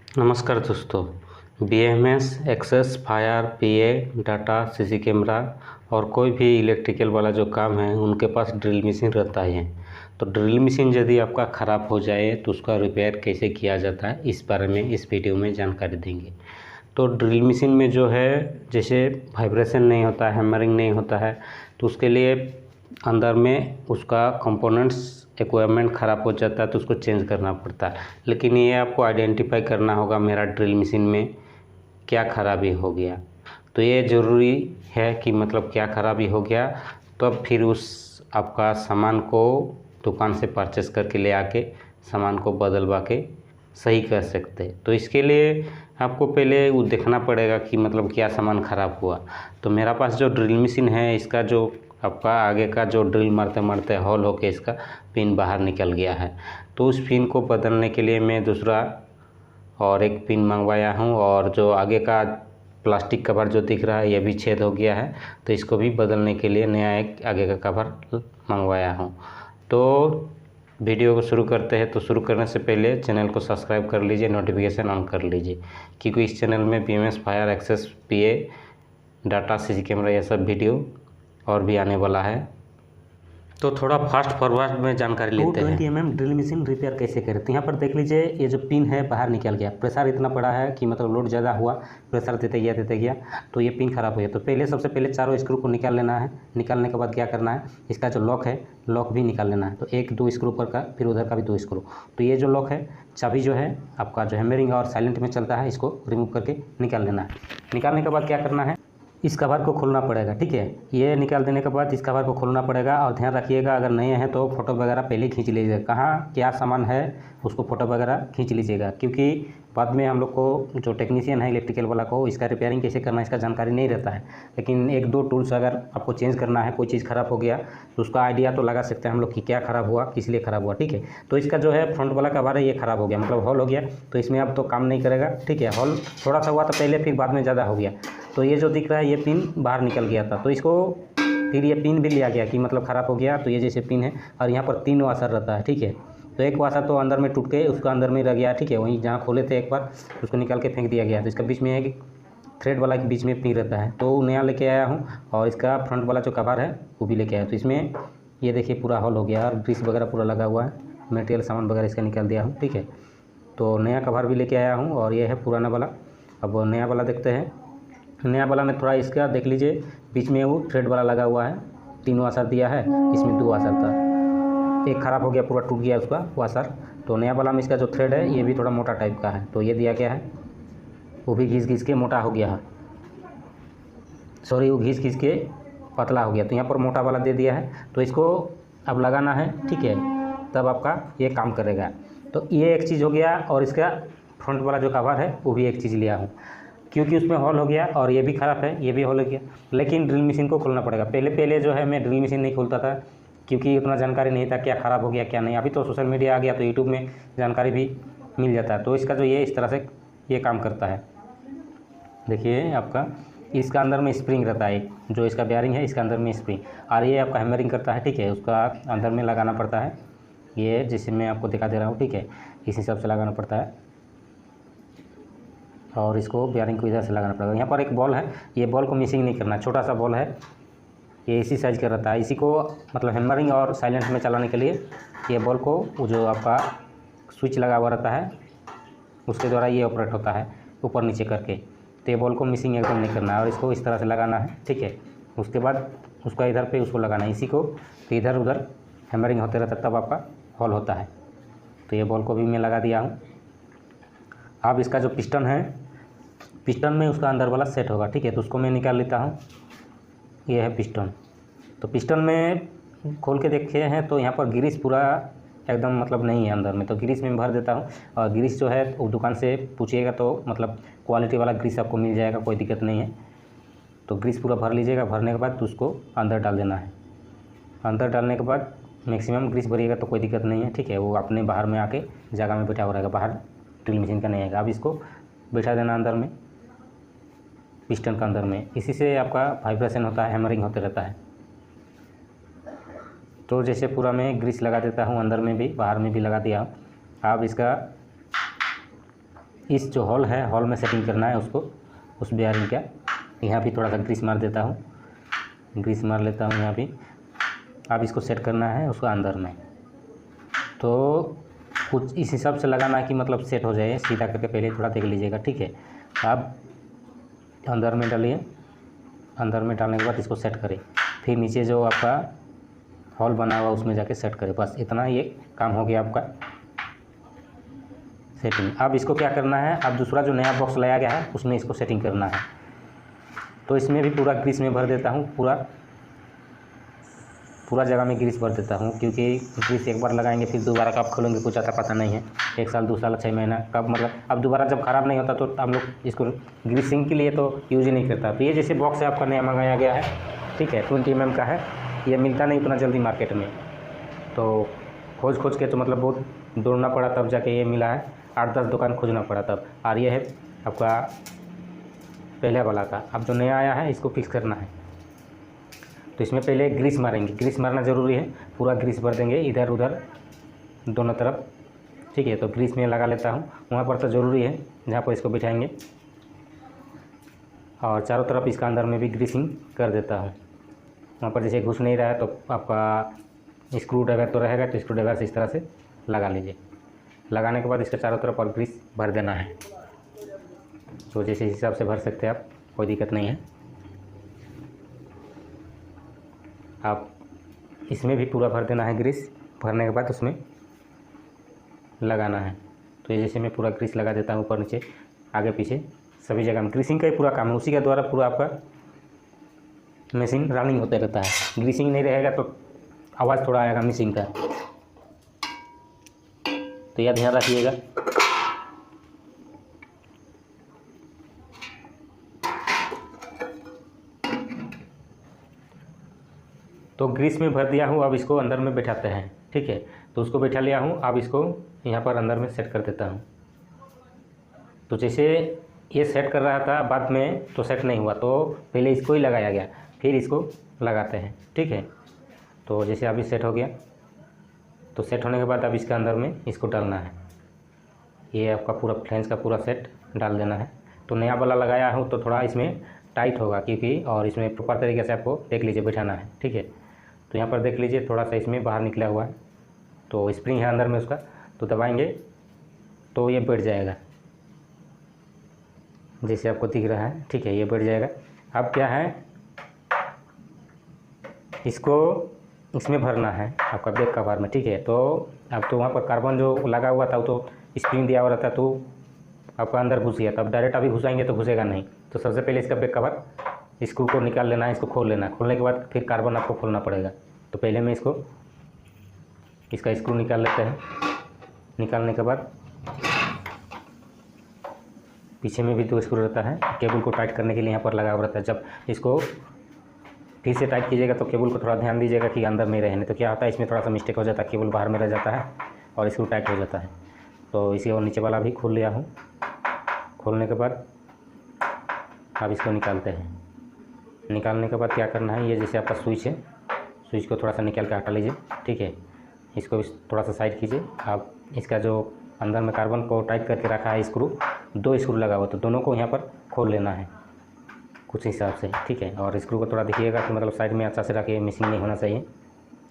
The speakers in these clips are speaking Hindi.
नमस्कार दोस्तों। BMS access fire PA data CC camera और कोई भी इलेक्ट्रिकल वाला जो काम है उनके पास ड्रिल मशीन रहता है। तो ड्रिल मशीन यदि आपका ख़राब हो जाए तो उसका रिपेयर कैसे किया जाता है इस बारे में इस वीडियो में जानकारी देंगे। तो ड्रिल मशीन में जो है जैसे वाइब्रेशन नहीं होता है, हैमरिंग नहीं होता है, तो उसके लिए अंदर में उसका कंपोनेंट्स इक्विपमेंट ख़राब हो जाता है तो उसको चेंज करना पड़ता है। लेकिन ये आपको आइडेंटिफाई करना होगा मेरा ड्रिल मशीन में क्या ख़राबी हो गया। तो ये ज़रूरी है कि मतलब क्या ख़राबी हो गया, तो अब फिर उस आपका सामान को दुकान से परचेस करके ले आके सामान को बदलवा के सही कर सकते हैं। तो इसके लिए आपको पहले वो देखना पड़ेगा कि मतलब क्या सामान ख़राब हुआ। तो मेरा पास जो ड्रिल मशीन है इसका जो आपका आगे का जो ड्रिल मारते मारते हॉल होके इसका पिन बाहर निकल गया है। तो उस पिन को बदलने के लिए मैं दूसरा और एक पिन मंगवाया हूँ, और जो आगे का प्लास्टिक कवर जो दिख रहा है ये भी छेद हो गया है, तो इसको भी बदलने के लिए नया एक आगे का कवर मंगवाया हूँ। तो वीडियो को शुरू करते हैं। तो शुरू करने से पहले चैनल को सब्सक्राइब कर लीजिए, नोटिफिकेशन ऑन कर लीजिए, क्योंकि इस चैनल में BMS fire access PA data CC camera ये सब वीडियो और भी आने वाला है। तो थोड़ा फास्ट फॉरवर्ड में जानकारी लेते हैं। 220 mm ड्रिल मशीन रिपेयर कैसे करें। तो यहाँ पर देख लीजिए, ये जो पिन है बाहर निकल गया, प्रेशर इतना पड़ा है कि मतलब लोड ज़्यादा हुआ, प्रेशर देते गया तो ये पिन खराब हो गया। तो सबसे पहले चारों स्क्रू को निकाल लेना है। निकालने के बाद क्या करना है, इसका जो लॉक है लॉक भी निकाल लेना है। तो एक दो स्क्रू ऊपर का, फिर उधर का भी 2 स्क्रू। तो ये जो लॉक है, चाबी जो है आपका जो हैमरिंग और साइलेंट में चलता है, इसको रिमूव करके निकाल लेना है। निकालने के बाद क्या करना है, इस कवर को खोलना पड़ेगा। ठीक है, ये निकाल देने के बाद इस कवर को खोलना पड़ेगा। और ध्यान रखिएगा, अगर नहीं है तो फ़ोटो वगैरह पहले खींच लीजिएगा, कहाँ क्या सामान है उसको फ़ोटो वगैरह खींच लीजिएगा, क्योंकि बाद में हम लोग को जो टेक्नीशियन है इलेक्ट्रिकल वाला को इसका रिपेयरिंग कैसे करना है इसका जानकारी नहीं रहता है। लेकिन एक दो टूल्स अगर आपको चेंज करना है, कोई चीज़ ख़राब हो गया तो उसका आइडिया तो लगा सकते हैं हम लोग कि क्या ख़राब हुआ, किस लिए ख़राब हुआ। ठीक है, तो इसका जो है फ्रंट वाला कवर है ये ख़राब हो गया, मतलब हॉल हो गया, तो इसमें अब तो काम नहीं करेगा। ठीक है, हॉल थोड़ा सा हुआ था पहले, फिर बाद में ज़्यादा हो गया। तो ये जो दिख रहा है ये पिन बाहर निकल गया था, तो इसको फिर ये पिन भी लिया गया कि मतलब ख़राब हो गया। तो ये जैसे पिन है और यहाँ पर 3 वाशर रहता है। ठीक है, तो एक वाशर तो अंदर में टूट के उसका अंदर में रह गया। ठीक है, वहीं जहाँ खोले थे एक बार उसको निकाल के फेंक दिया गया। तो इसका बीच में एक थ्रेड वाला के बीच में पिन रहता है, तो नया लेके आया हूँ। और इसका फ्रंट वाला जो कवर है वो भी लेके आया। तो इसमें ये देखिए पूरा हॉल हो गया और ग्रीस वगैरह पूरा लगा हुआ है, मटेरियल सामान वगैरह इसका निकाल दिया हूँ। ठीक है, तो नया कवर भी लेके आया हूँ और ये है पुराना वाला। अब नया वाला देखते हैं। नया वाला में थोड़ा इसका देख लीजिए, बीच में वो थ्रेड वाला लगा हुआ है, 3 वाशर दिया है, इसमें 2 वाशर था, एक ख़राब हो गया, पूरा टूट गया उसका वाशर। तो नया वाला में इसका जो थ्रेड है ये भी थोड़ा मोटा टाइप का है, तो ये दिया गया है, वो भी घिस के मोटा हो गया है, सॉरी वो घिस के पतला हो गया। तो यहाँ पर मोटा वाला दे दिया है, तो इसको अब लगाना है। ठीक है, तब आपका ये काम करेगा। तो ये एक चीज़ हो गया, और इसका फ्रंट वाला जो कवर है वो भी एक चीज़ लिया हूँ, क्योंकि उसमें हॉल हो गया और ये भी ख़राब है, ये भी हॉल हो गया। लेकिन ड्रिल मशीन को खोलना पड़ेगा। पहले जो है मैं ड्रिल मशीन नहीं खोलता था, क्योंकि उतना जानकारी नहीं था क्या ख़राब हो गया क्या नहीं। अभी तो सोशल मीडिया आ गया तो यूट्यूब में जानकारी भी मिल जाता है। तो इसका जो ये इस तरह से ये काम करता है। देखिए आपका इसका अंदर में स्प्रिंग रहता है, जो इसका बेयरिंग है इसका अंदर में स्प्रिंग, और ये आपका हैमरिंग करता है। ठीक है, उसका अंदर में लगाना पड़ता है, ये जिसे मैं आपको दिखा दे रहा हूँ। ठीक है, इस हिसाब से लगाना पड़ता है, और इसको बेयरिंग को इधर से लगाना पड़ेगा। यहाँ पर एक बॉल है, ये बॉल को मिसिंग नहीं करना, छोटा सा बॉल है, ये इसी साइज़ का रहता है। इसी को मतलब हैमरिंग और साइलेंट में चलाने के लिए ये बॉल को वो जो आपका स्विच लगा हुआ रहता है उसके द्वारा ये ऑपरेट होता है ऊपर नीचे करके। तो ये बॉल को मिसिंग एकदम नहीं करना है और इसको इस तरह से लगाना है। ठीक है, उसके बाद उसका इधर पे उसको लगाना है, इसी को, तो इधर उधर हैमरिंग होते रहता है, तब आपका हॉल होता है। तो ये बॉल को भी मैं लगा दिया हूँ। अब इसका जो पिस्टन है, पिस्टन में उसका अंदर वाला सेट होगा। ठीक है, तो उसको मैं निकाल लेता हूँ। ये है पिस्टन। तो पिस्टन में खोल के देखे हैं तो यहाँ पर ग्रीस पूरा एकदम मतलब नहीं है अंदर में, तो ग्रीस में भर देता हूँ। और ग्रीस जो है वो दुकान से पूछिएगा तो मतलब क्वालिटी वाला ग्रीस आपको मिल जाएगा, कोई दिक्कत नहीं है। तो ग्रीस पूरा भर लीजिएगा, भरने के बाद उसको अंदर डाल देना है। अंदर डालने के बाद मैक्सिमम ग्रीस भरिएगा तो कोई दिक्कत नहीं है। ठीक है, वो अपने बाहर में आके जगह में बैठा हुआ रहेगा, बाहर ड्रिल मशीन का नहीं आएगा। अब इसको बैठा देना अंदर में, पिस्टन का अंदर में, इसी से आपका वाइब्रेशन होता है, हैमरिंग होते रहता है। तो जैसे पूरा मैं ग्रीस लगा देता हूँ, अंदर में भी बाहर में भी लगा दिया हूँ। अब इसका इस जो हॉल है, हॉल में सेटिंग करना है उसको, उस बेयरिंग का। यहाँ भी थोड़ा सा ग्रीस मार देता हूँ, ग्रीस मार लेता हूँ यहाँ भी। अब इसको सेट करना है उसको अंदर में, तो कुछ इस हिसाब से लगाना है कि मतलब सेट हो जाए सीधा करके, पहले थोड़ा देख लीजिएगा, ठीक है। अब अंदर में डालिए, अंदर में डालने के बाद इसको सेट करें, फिर नीचे जो आपका हॉल बना हुआ उसमें जाके सेट करें। बस इतना ये काम हो गया आपका सेटिंग। अब इसको क्या करना है, अब दूसरा जो नया बॉक्स लाया गया है उसमें इसको सेटिंग करना है। तो इसमें भी पूरा ग्रीस में भर देता हूँ, पूरा जगह में ग्रीस भर देता हूँ, क्योंकि ग्रीस एक बार लगाएंगे फिर दोबारा कब खोलेंगे कुछ आता पता नहीं है। 1 साल 2 साल 6 महीना कब, मतलब अब दोबारा जब ख़राब नहीं होता तो हम लोग इसको ग्रीसिंग के लिए तो यूज ही नहीं करता। तो ये जैसे बॉक्स है आपका नया मंगाया गया है, ठीक है, 20 mm का है। ये मिलता नहीं उतना जल्दी मार्केट में, तो खोज के तो मतलब बहुत दौड़ना पड़ा तब जाके ये मिला है। 8-10 दुकान खोजना पड़ा तब। और ये है आपका पहले वाला का। अब जो नया आया है इसको फिक्स करना है, तो इसमें पहले ग्रीस मारेंगे। ग्रीस मारना ज़रूरी है, पूरा ग्रीस भर देंगे इधर उधर दोनों तरफ, ठीक है। तो ग्रीस में लगा लेता हूँ, वहाँ पर तो ज़रूरी है जहाँ पर इसको बिठाएंगे। और चारों तरफ इसका अंदर में भी ग्रीसिंग कर देता हूँ। वहाँ पर जैसे घुस नहीं रहा है तो आपका स्क्रू ड्राइवर तो रहेगा, तो स्क्रू ड्राइवर से इस तरह से लगा लीजिए। लगाने के बाद इसके चारों तरफ और ग्रीस भर देना है। तो जैसे हिसाब से भर सकते हैं आप, कोई दिक्कत नहीं है। आप इसमें भी पूरा भर देना है ग्रीस। भरने के बाद उसमें लगाना है। तो ये जैसे मैं पूरा ग्रीस लगा देता हूँ, ऊपर नीचे आगे पीछे सभी जगह में। ग्रीसिंग का ही पूरा काम है, उसी के द्वारा पूरा आपका मशीन रनिंग होते रहता है। ग्रीसिंग नहीं रहेगा तो आवाज़ थोड़ा आएगा मशीन का, तो यह ध्यान रखिएगा। तो ग्रीस में भर दिया हूँ, अब इसको अंदर में बैठाते हैं, ठीक है। तो उसको बैठा लिया हूँ, अब इसको यहाँ पर अंदर में सेट कर देता हूँ। तो जैसे ये सेट कर रहा था बाद में तो सेट नहीं हुआ, तो पहले इसको ही लगाया गया, फिर इसको लगाते हैं, ठीक है। तो जैसे अभी सेट हो गया, तो सेट होने के बाद अब इसके अंदर में इसको डालना है। ये आपका पूरा फ्लेंस का पूरा सेट डाल देना है। तो नया वाला लगाया हूँ तो थोड़ा इसमें टाइट होगा, क्योंकि और इसमें प्रॉपर तरीके से आपको देख लीजिए बैठाना है, ठीक है। तो यहाँ पर देख लीजिए थोड़ा सा इसमें बाहर निकला हुआ है, तो स्प्रिंग है अंदर में उसका, तो दबाएंगे तो ये बैठ जाएगा, जैसे आपको दिख रहा है, ठीक है, ये बैठ जाएगा। अब क्या है, इसको इसमें भरना है आपका बैक कवर में, ठीक है। तो अब तो वहाँ पर कार्बन जो लगा हुआ था तो स्प्रिंग दिया हुआ रहता, तो आपका अंदर घुस गया। तब डायरेक्ट अभी घुसाएंगे तो घुसेगा नहीं। तो सबसे पहले इसका बैक कवर स्क्रू को निकाल लेना है, इसको खोल लेना है। खोलने के बाद फिर कार्बन आपको खोलना पड़ेगा। तो पहले मैं इसका स्क्रू निकाल लेते हैं। निकालने के बाद पीछे में भी 2 स्क्रू रहता है, केबल को टाइट करने के लिए यहाँ पर लगा हुआ रहता है। जब इसको फिर से टाइट कीजिएगा तो केबल को थोड़ा ध्यान दीजिएगा कि अंदर नहीं रहे, नहीं तो क्या होता है इसमें थोड़ा सा मिस्टेक हो जाता है, केबल बाहर में रह जाता है और स्क्रू टाइट हो जाता है। तो इसी और नीचे वाला भी खोल लिया हूँ। खोलने के बाद अब इसको निकालते हैं। निकालने के बाद क्या करना है, ये जैसे आपका स्विच है, स्विच को थोड़ा सा निकाल के हटा लीजिए, ठीक है। इसको थोड़ा सा साइड कीजिए। आप इसका जो अंदर में कार्बन को टाइट करके रखा है स्क्रू, 2 स्क्रू लगा हुआ, तो दोनों को यहाँ पर खोल लेना है कुछ हिसाब से, ठीक है। और स्क्रू को थोड़ा देखिएगा कि मतलब साइड में अच्छा से रखिए, मिसिंग नहीं होना चाहिए।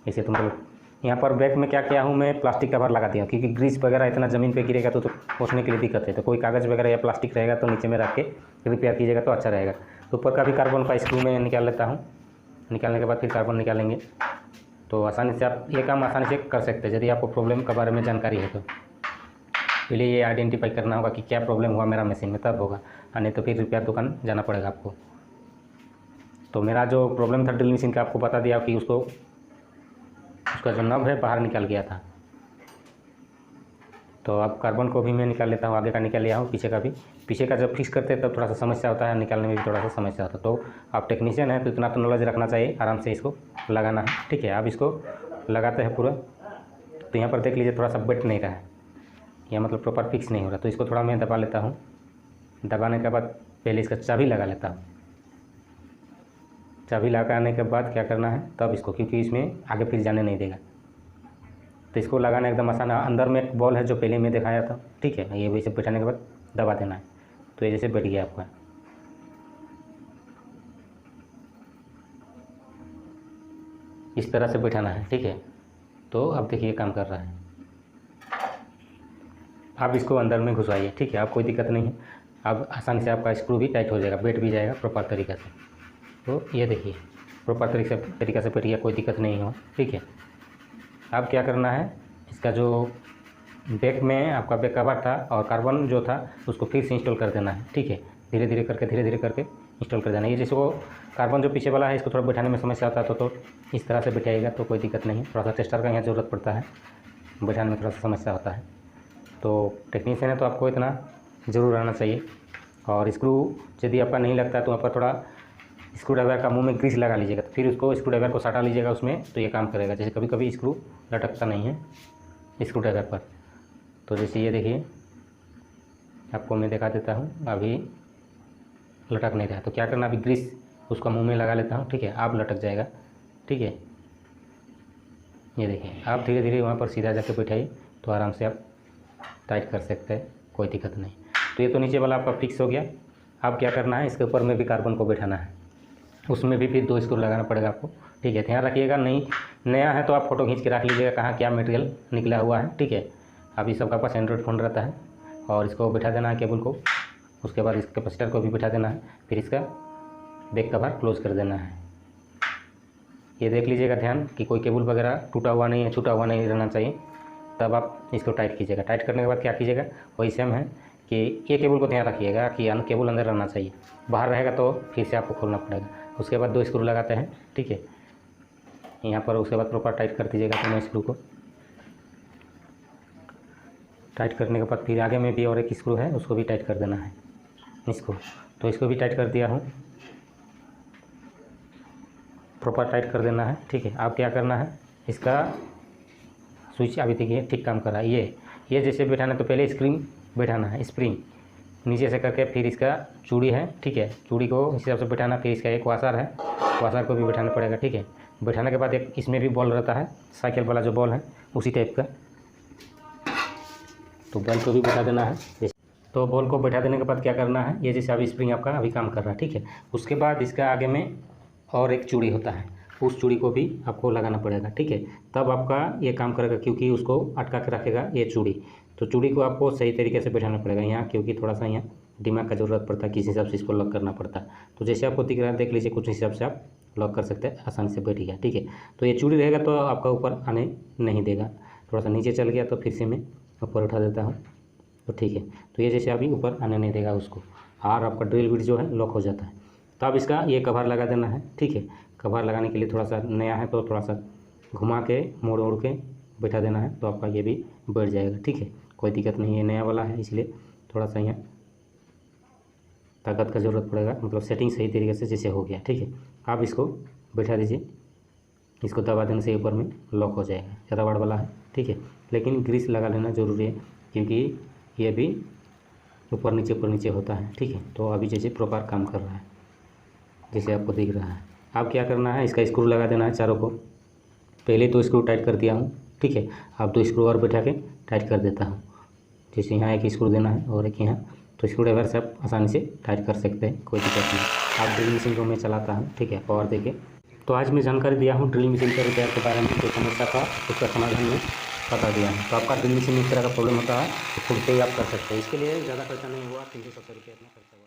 इसे तो मतलब यहाँ पर बैक में क्या किया हूँ मैं, प्लास्टिक कवर लगा दिया, क्योंकि ग्रीस वगैरह इतना ज़मीन पे गिरेगा तो पोंछने के लिए दिक्कत है। तो कोई कागज़ वगैरह या प्लास्टिक रहेगा तो नीचे में रख के रिपेयर कीजिएगा तो अच्छा रहेगा। तो ऊपर का भी कार्बन का स्क्रू में निकाल लेता हूँ। निकालने के बाद फिर कार्बन निकालेंगे, तो आसानी से आप ये काम आसानी से कर सकते हैं यदि आपको प्रॉब्लम के बारे में जानकारी है। तो पहले ये आइडेंटिफाई करना होगा कि क्या प्रॉब्लम हुआ मेरा मशीन में, तब होगा, नहीं तो फिर रिपेयर दुकान जाना पड़ेगा आपको। तो मेरा जो प्रॉब्लम था ड्रिल मशीन का आपको बता दिया कि उसका जो नब है बाहर निकल गया था। तो अब कार्बन को भी मैं निकाल लेता हूँ, आगे का निकाल लिया हूँ, पीछे का भी। पीछे का जब फिक्स करते हैं तब थोड़ा सा समस्या होता है, निकालने में भी थोड़ा सा समस्या होता है। तो आप टेक्नीशियन हैं तो इतना तो नॉलेज रखना चाहिए, आराम से इसको लगाना है, ठीक है। अब इसको लगाते हैं पूरा। तो यहाँ पर देख लीजिए थोड़ा सा बैठ नहीं रहा है, या मतलब प्रॉपर फिक्स नहीं हो रहा। तो इसको थोड़ा मैं दबा लेता हूँ। दबाने के बाद पहले इसका चाबी लगा लेता हूँ। चाबी लगाने के बाद क्या करना है तब इसको, क्योंकि इसमें आगे फिर जाने नहीं देगा। तो इसको लगाना एकदम आसान है। अंदर में एक बॉल है जो पहले मैं दिखाया था, ठीक है। ये वैसे बैठाने के बाद दबा देना है। तो ये जैसे बैठ गया आपका। इस तरह से बैठाना है, ठीक है। तो अब देखिए काम कर रहा है। आप इसको अंदर में घुसाइए, ठीक है, आप कोई दिक्कत नहीं है। अब आसानी से आपका स्क्रू भी टाइट हो जाएगा, बैठ भी जाएगा प्रॉपर तरीक़े से। तो ये देखिए प्रॉपर तरीक़े से बैठ गया, कोई दिक्कत नहीं हो, ठीक है। अब क्या करना है, इसका जो बैक में आपका बैक कवर था और कार्बन जो था उसको फिर से इंस्टॉल कर देना है, ठीक है। धीरे धीरे करके इंस्टॉल कर देना है। ये जैसे वो कार्बन जो पीछे वाला है इसको थोड़ा बैठाने में समस्या आता है तो इस तरह से बैठाइएगा तो कोई दिक्कत नहीं है। थोड़ा सा टेस्टर का यहाँ ज़रूरत पड़ता है, बैठाने में थोड़ा सा समस्या होता है। तो टेक्नीशियन है तो आपको इतना ज़रूर आना चाहिए। और स्क्रू यदि आपका नहीं लगता है तो वहाँ पर थोड़ा स्क्रू ड्राइवर का मुंह में ग्रीस लगा लीजिएगा, तो फिर उसको स्क्रू ड्राइवर को सटा लीजिएगा उसमें, तो ये काम करेगा। जैसे कभी कभी स्क्रू लटकता नहीं है स्क्रू ड्राइवर पर, तो जैसे ये देखिए आपको मैं दिखा देता हूँ, अभी लटक नहीं रहा। तो क्या करना, अभी ग्रीस उसका मुंह में लगा लेता हूँ, ठीक है। आप लटक जाएगा, ठीक है। ये देखिए आप धीरे धीरे वहाँ पर सीधा जाके बैठाइए तो आराम से आप टाइट कर सकते हैं, कोई दिक्कत नहीं। तो ये तो नीचे वाला आपका फिक्स हो गया। अब क्या करना है, इसके ऊपर में भी कार्बन को बैठाना है, उसमें भी फिर 2 स्क्रू लगाना पड़ेगा आपको, ठीक है। ध्यान रखिएगा, नहीं नया है तो आप फ़ोटो खींच के रख लीजिएगा कहाँ क्या मटेरियल निकला हुआ है, ठीक है। अभी सबका पास एंड्रॉयड फ़ोन रहता है। और इसको बैठा देना है केबल को, उसके बाद इस कैपेसिटर को भी बैठा देना है, फिर इसका बैक कवर क्लोज कर देना है। ये देख लीजिएगा ध्यान कि कोई केबल वगैरह टूटा हुआ नहीं है, छूटा हुआ नहीं रहना चाहिए, तब आप इसको टाइट कीजिएगा। टाइट करने के बाद क्या कीजिएगा, वही सेम है कि ये केबल को ध्यान रखिएगा कि केबल अंदर रहना चाहिए, बाहर रहेगा तो फिर से आपको खोलना पड़ेगा। उसके बाद 2 स्क्रू लगाते हैं, ठीक है, यहाँ पर। उसके बाद प्रॉपर टाइट कर दीजिएगा दोनों स्क्रू को। टाइट करने के बाद फिर आगे में भी और एक स्क्रू है, उसको भी टाइट कर देना है इसको। तो इसको भी टाइट कर दिया हूँ, प्रॉपर टाइट कर देना है, ठीक है। अब क्या करना है, इसका स्विच अभी देखिए ठीक काम कर रहा है। ये जैसे बैठाना तो पहले स्प्रिंग बैठाना है, स्प्रिंग नीचे से करके, फिर इसका चूड़ी है, ठीक है, चूड़ी को इस हिसाब से बैठाना। फिर इसका एक वाशर है, वाशर को भी बैठाना पड़ेगा, ठीक है। बैठाने के बाद एक इसमें भी बॉल रहता है, साइकिल वाला जो बॉल है उसी टाइप का, तो बॉल को भी बैठा देना है। तो बॉल को बैठा देने के बाद क्या करना है, ये जैसे अभी स्प्रिंग आपका अभी काम कर रहा है, ठीक है। उसके बाद इसका आगे में और एक चूड़ी होता है, उस चूड़ी को भी आपको लगाना पड़ेगा, ठीक है। तब आपका ये काम करेगा, क्योंकि उसको अटका के रखेगा ये चूड़ी। तो चूड़ी को आपको सही तरीके से बैठाना पड़ेगा यहाँ, क्योंकि थोड़ा सा यहाँ दिमाग का ज़रूरत पड़ता है, किस हिसाब से इसको लॉक करना पड़ता है। तो जैसे आपको दिख रहा है देख लीजिए, कुछ हिसाब से आप लॉक कर सकते हैं, आसानी से बैठ गया, ठीक है। तो ये चूड़ी रहेगा तो आपका ऊपर आने नहीं देगा। थोड़ा सा नीचे चल गया तो फिर से मैं ऊपर उठा देता हूँ, तो ठीक है। तो ये जैसे अभी ऊपर आने नहीं देगा उसको, और आपका ड्रिल बिट जो है लॉक हो जाता है। तो अब इसका ये कवर लगा देना है, ठीक है। कवर लगाने के लिए थोड़ा सा नया है तो थोड़ा सा घुमा के मोड़ के बैठा देना है, तो आपका ये भी बैठ जाएगा, ठीक है। कोई दिक्कत नहीं है, नया वाला है इसलिए थोड़ा सा यहाँ ताकत का ज़रूरत पड़ेगा, मतलब सेटिंग सही तरीके से जैसे हो गया, ठीक है। आप इसको बैठा दीजिए, इसको दबा देने से ऊपर में लॉक हो जाएगा। रबड़ वाला है, ठीक है, लेकिन ग्रीस लगा लेना ज़रूरी है, क्योंकि ये भी ऊपर नीचे होता है, ठीक है। तो अभी जैसे प्रॉपर काम कर रहा है जैसे आपको दिख रहा है। अब क्या करना है, इसका स्क्रू लगा देना है चारों को। पहले तो स्क्रू टाइट कर दिया हूँ, ठीक है। अब 2 स्क्रू और बैठा के टाइट कर देता हूँ। जैसे यहाँ एक स्क्रू देना है और एक यहाँ, तो स्क्रू ड्राइवर से आप आसानी से टाइट कर सकते हैं, कोई दिक्कत नहीं। आप ड्रिल मशीन को मैं चलाता हूँ, ठीक है, पावर देके। तो आज मैं जानकारी दिया हूँ ड्रिल मशीन के रिपेयर के बारे में, जो समस्या था उसका समाधान में बता दिया है। तो आपका ड्रिल मशीन में इस तरह का प्रॉब्लम होता है तो खुद से ही आप कर सकते हैं। इसके लिए ज़्यादा खर्चा नहीं हुआ, 370 रुपये अपना खर्चा।